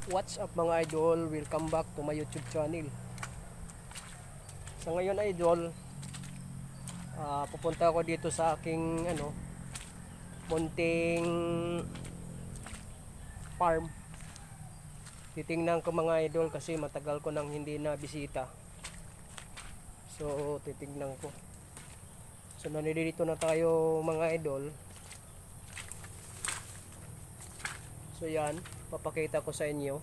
What's up mga idol? Welcome back to my YouTube channel. Sa ngayon idol, pupunta ako dito sa aking munting farm. Titingnan ko mga idol kasi matagal ko nang hindi na bisita. So titingnan ko. So nandito na tayo mga idol. So yan, papakita ko sa inyo.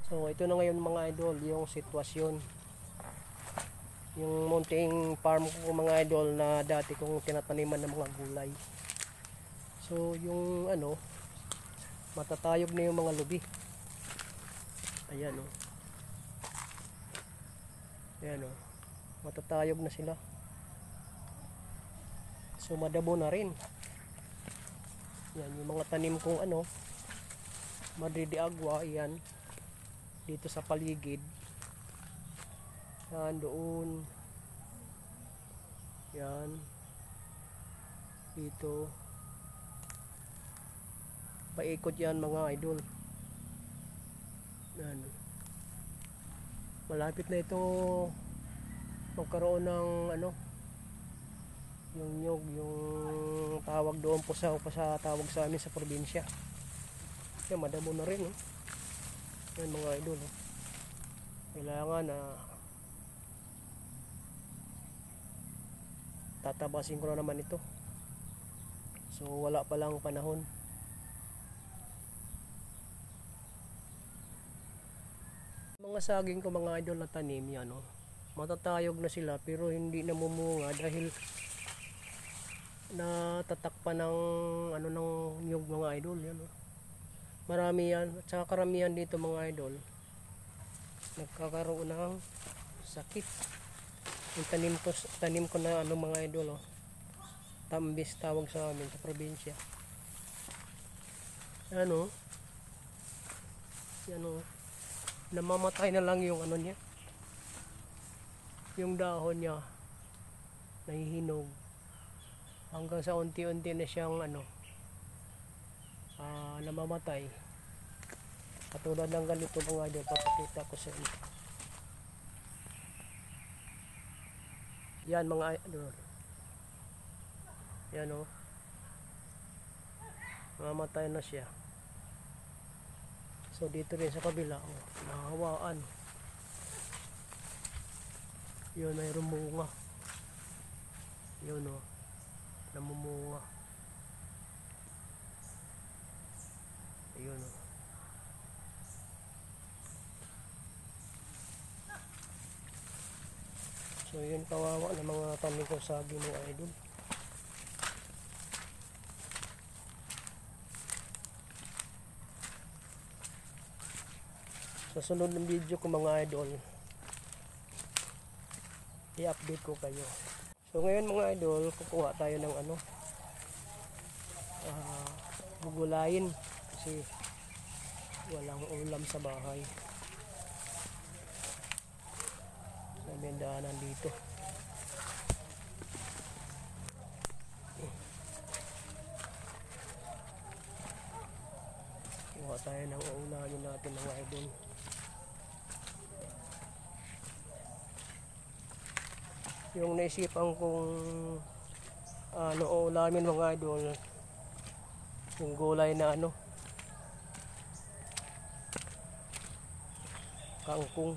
So ito na ngayon mga idol yung sitwasyon. Yung munting farm ko mga idol na dati kong tinataniman ng mga gulay. So yung matatayog na yung mga lubi. Ayan o. Ayan o. Matatayog na sila. So madabo na rin. Yan yung mga tanim kong Madre de Agua, yan dito sa paligid. Yan doon. Yan dito. Paikot yan mga idol. Yan. Malapit na ito magkaroon ng yung nyug, yung tawag doon po sa tawag sa amin sa probinsya. Yan, madamo na rin yan mga idol kailangan na tatabasin ko na naman ito. So wala pa lang panahon. Mga saging ko mga idol na tanim yan matatayog na sila pero hindi namumunga dahil natatakpan ng ng nyug mga idol yan marami yan at saka karamihan dito mga idol nagkakaroon ng sakit. Yung tanim ko na mga idol tambis tawag sa amin sa probinsya. Yan namamatay na lang yung niya, yung dahon niya nahihinog hanggang sa unti-unti na siyang namamatay. Katulad ng ganito mga idol, papakita ko sa inyo. Yan mga idol. Yan namamatay na siya. So dito rin sa kabila nahawaan. Yun, mayroong bunga. Yun namumunga. Ayun So yun, kawawa na mga tanim ko saging mga idol. Sa sunod ng video ko mga idol, i-update ko kayo. So ngayon mga idol, kukuha tayo ng gugulayin kasi walang ulam sa bahay. May daanan dito. Kuha tayo ng uulamin natin mga idol. Yung naisipan kong uulamin mga idol, yung gulay na kangkong.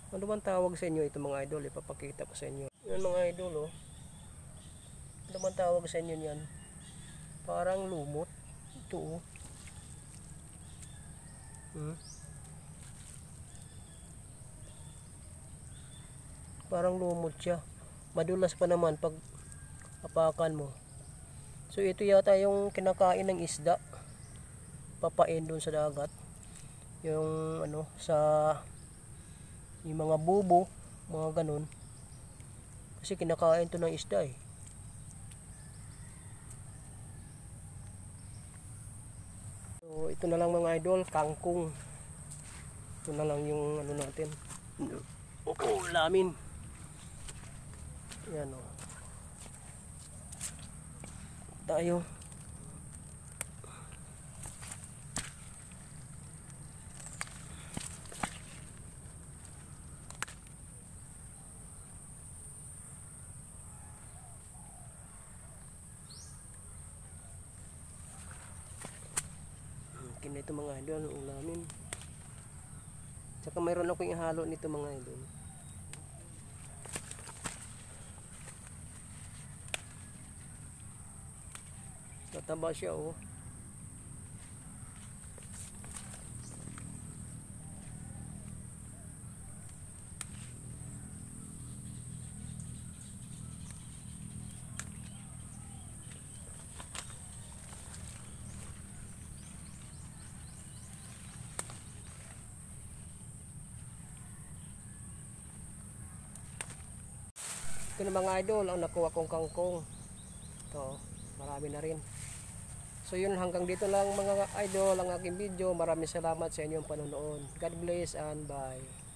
Ano bang tawag sa inyo ito mga idol? Ipapakita ko sa inyo. Yan mga idol Ano bang tawag sa inyo yan? Parang lumot. Ito Parang lumot siya. Madulas pa naman pag apakan mo. So ito yata yung kinakain ng isda. Papain doon sa dagat. Yung yung mga bubo, mga ganun. Kasi kinakain to ng isda So ito na lang mga idol, kangkong. Ito na lang yung natin. Ulamin. Yan o. Tayo. Ito mga idol, ang ulamin. Tsaka mayroon akong ihalo nito mga idol. Tataba siya oh. Ito na mga idol, ang nakuha kong kangkong. Ito, marami na rin. So yun, hanggang dito lang mga idol ang aking video. Maraming salamat sa inyong panonood. God bless and bye.